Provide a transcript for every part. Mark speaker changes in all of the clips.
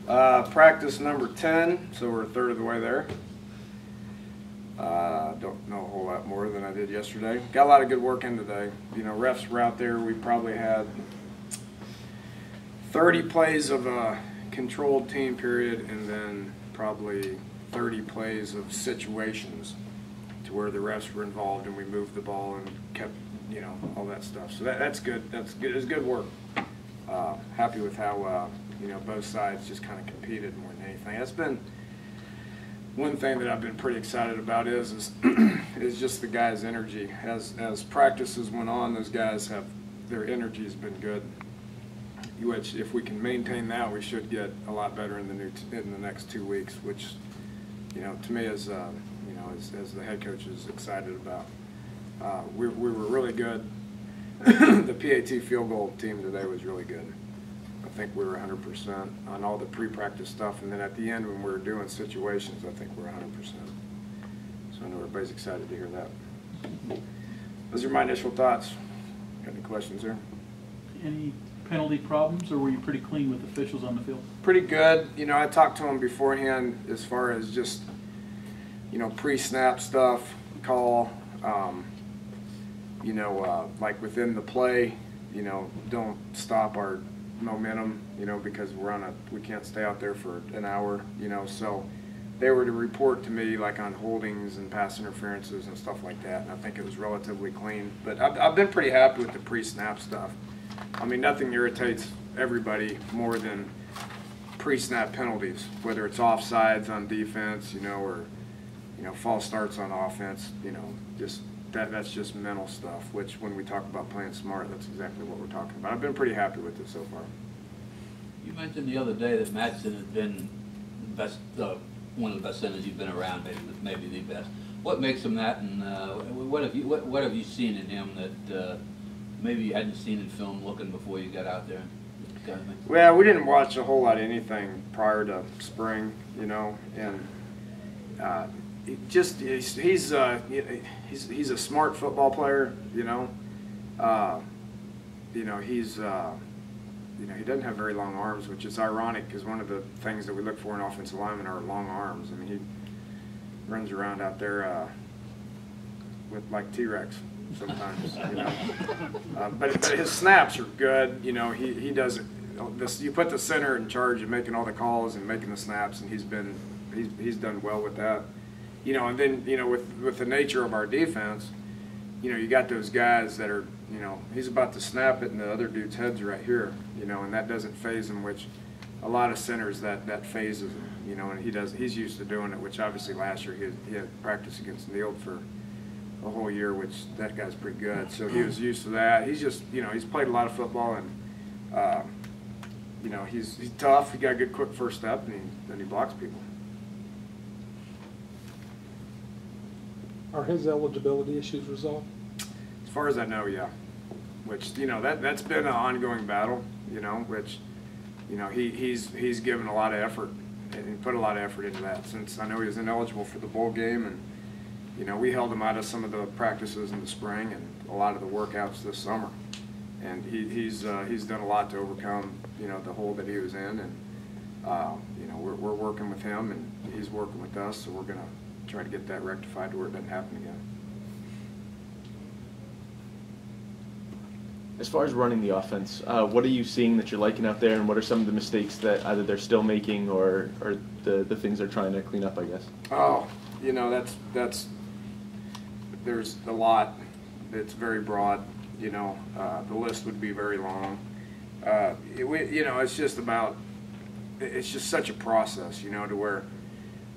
Speaker 1: Practice number 10, so we're a third of the way there. Don't know a whole lot more than I did yesterday. Got a lot of good work in today. You know, refs were out there. We probably had 30 plays of a controlled team period, and then probably 30 plays of situations to where the refs were involved and we moved the ball and kept, you know, all that stuff. So that's good. That's good. It's good work. Happy with how you know, both sides just kind of competed more than anything. That's been one thing that I've been pretty excited about is just the guys' energy. As practices went on, those guys have, their energy has been good. Which, if we can maintain that, we should get a lot better in the next 2 weeks. Which, you know, to me, as you know, as the head coach is excited about. We were really good. The PAT field goal team today was really good. I think we were 100% on all the pre-practice stuff, and then at the end when we were doing situations, I think we're 100%. So I know everybody's excited to hear that. Those are my initial thoughts. Got any questions there?
Speaker 2: Any penalty problems, or were you pretty clean with officials on the field? Pretty
Speaker 1: good. You know, I talked to them beforehand as far as just, you know, pre-snap stuff, call, you know, like within the play, you know, don't stop our momentum, you know, because we can't stay out there for an hour, you know, so they were to report to me like on holdings and pass interferences and stuff like that, and I think it was relatively clean. But I've been pretty happy with the pre-snap stuff. I mean, nothing irritates everybody more than pre-snap penalties, whether it's offsides on defense, you know, or, you know, false starts on offense, you know, just that's just mental stuff, which when we talk about playing smart, that's exactly what we're talking about. I've been pretty happy with it so far.
Speaker 3: You mentioned the other day that Madsen has been the best, one of the best centers you've been around, maybe the best. What makes him that, and what have you seen in him that maybe you hadn't seen in film looking before you got out there? Kind of thing?
Speaker 1: Well, we didn't watch a whole lot of anything prior to spring, you know, and he's a smart football player, you know. You know, you know, he doesn't have very long arms, which is ironic because one of the things that we look for in offensive linemen are long arms. I mean, he runs around out there with like T-Rex sometimes, you know. But his snaps are good. You know, he does it. You put the center in charge of making all the calls and making the snaps, and he's done well with that. You know, and then, you know, with the nature of our defense, you know, you got those guys that are, you know, he's about to snap it and the other dude's head's right here, you know, and that doesn't phase him, which a lot of centers that phases him, you know, and he's used to doing it, which obviously last year he had practice against Neal for a whole year, which that guy's pretty good. So he was used to that. He's just, you know, he's played a lot of football, and, you know, he's tough. He got a good quick first step, and he blocks people.
Speaker 4: Are his eligibility issues resolved?
Speaker 1: As far as I know, yeah. Which, you know, that's been an ongoing battle, you know, which, you know, he's given a lot of effort and put a lot of effort into that, since I know he was ineligible for the bowl game, and, you know, we held him out of some of the practices in the spring and a lot of the workouts this summer. And he's done a lot to overcome, you know, the hole that he was in, and, you know, we're working with him and he's working with us, so we're going to try to get that rectified to where it doesn't happen again.
Speaker 5: As far as running the offense, what are you seeing that you're liking out there, and what are some of the mistakes that either they're still making or the things they're trying to clean up, I guess?
Speaker 1: Oh, you know, there's a lot. It's very broad, you know. The list would be very long. You know, it's just such a process, you know, to where,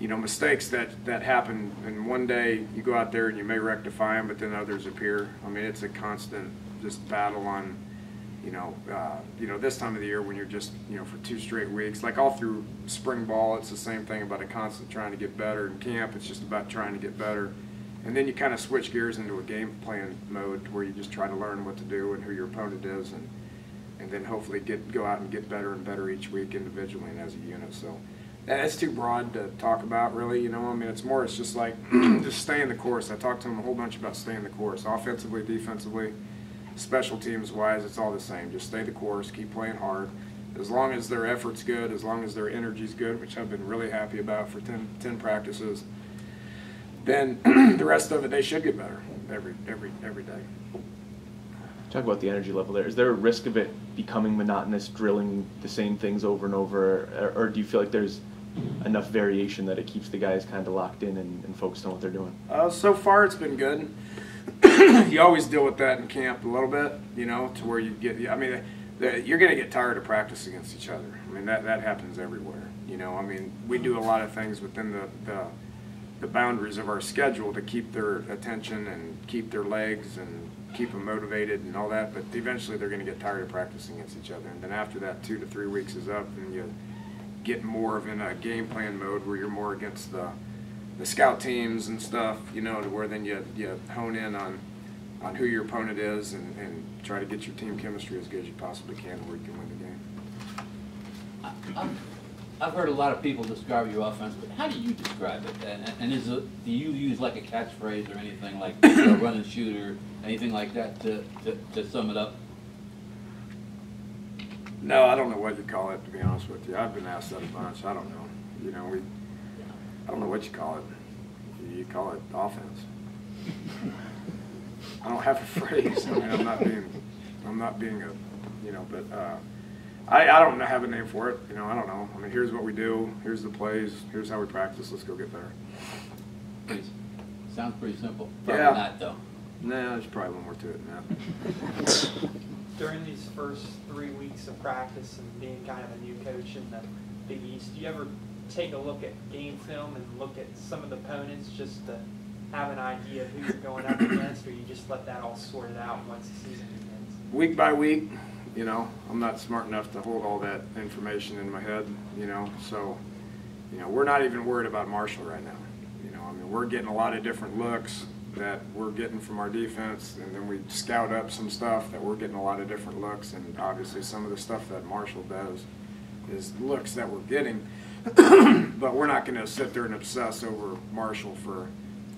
Speaker 1: you know, mistakes that happen, and one day you go out there and you may rectify them, but then others appear. I mean, it's a constant just battle on, you know, this time of the year when you're just, you know, for 2 straight weeks, like all through spring ball, it's the same thing about a constant trying to get better. In camp, it's just about trying to get better. And then you kind of switch gears into a game plan mode where you just try to learn what to do and who your opponent is, and then hopefully go out and get better and better each week individually and as a unit. So that's too broad to talk about, really, you know. I mean, it's just like just staying the course. I talked to him a whole bunch about staying the course, offensively, defensively, special teams wise. It's all the same. Just stay the course, keep playing hard, as long as their effort's good, as long as their energy's good, which I've been really happy about for 10 practices, then the rest of it, they should get better every day.
Speaker 5: Talk about the energy level there. Is there a risk of it becoming monotonous, drilling the same things over and over, or do you feel like there's enough variation that it keeps the guys kind of locked in and focused on what they're doing?
Speaker 1: So far, it's been good. You always deal with that in camp a little bit, you know, to where you get, I mean, you're going to get tired of practice against each other. I mean, that happens everywhere, you know. I mean, we do a lot of things within the boundaries of our schedule to keep their attention and keep their legs and keep them motivated and all that, but eventually they're going to get tired of practicing against each other. And then after that 2 to 3 weeks is up, and you get more of in a game plan mode where you're more against the scout teams and stuff, you know, to where then you hone in on who your opponent is and try to get your team chemistry as good as you possibly can where you can win the game.
Speaker 3: I've heard a lot of people describe your offense, but how do you describe it? And do you use like a catchphrase or anything like a run and shooter, anything like that to sum it up?
Speaker 1: No, I don't know what you call it, to be honest with you. I've been asked that a bunch. I don't know. You know, I don't know what you call it. You call it offense. I don't have a phrase. I mean, I'm not being a, you know, but I don't have a name for it. You know, I don't know. I mean, here's what we do. Here's the plays. Here's how we practice. Let's go get better.
Speaker 3: Sounds pretty simple. Probably
Speaker 1: Yeah.
Speaker 3: not, though.
Speaker 1: Nah, there's probably more to it than that.
Speaker 6: During these first 3 weeks of practice and being kind of a new coach in the Big East, do you ever take a look at game film and look at some of the opponents just to have an idea of who you're going up against, or you just let that all sorted out once the season begins?
Speaker 1: Week by week, you know, I'm not smart enough to hold all that information in my head, you know, so, you know, we're not even worried about Marshall right now. You know, I mean, we're getting a lot of different looks that we're getting from our defense, and then we scout up some stuff that we're getting a lot of different looks, and obviously some of the stuff that Marshall does is looks that we're getting, but we're not going to sit there and obsess over Marshall for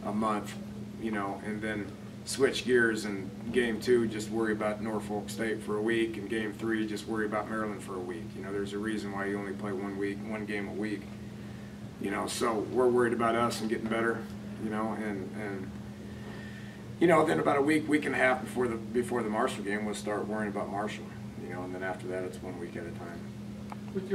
Speaker 1: a month, you know, and then switch gears in game 2, just worry about Norfolk State for a week, and game 3, just worry about Maryland for a week. You know, there's a reason why you only play one game a week, you know, so we're worried about us and getting better, you know, and you know, then about a week and a half before the Marshall game, we'll start worrying about Marshall, you know, and then after that, it's 1 week at a time.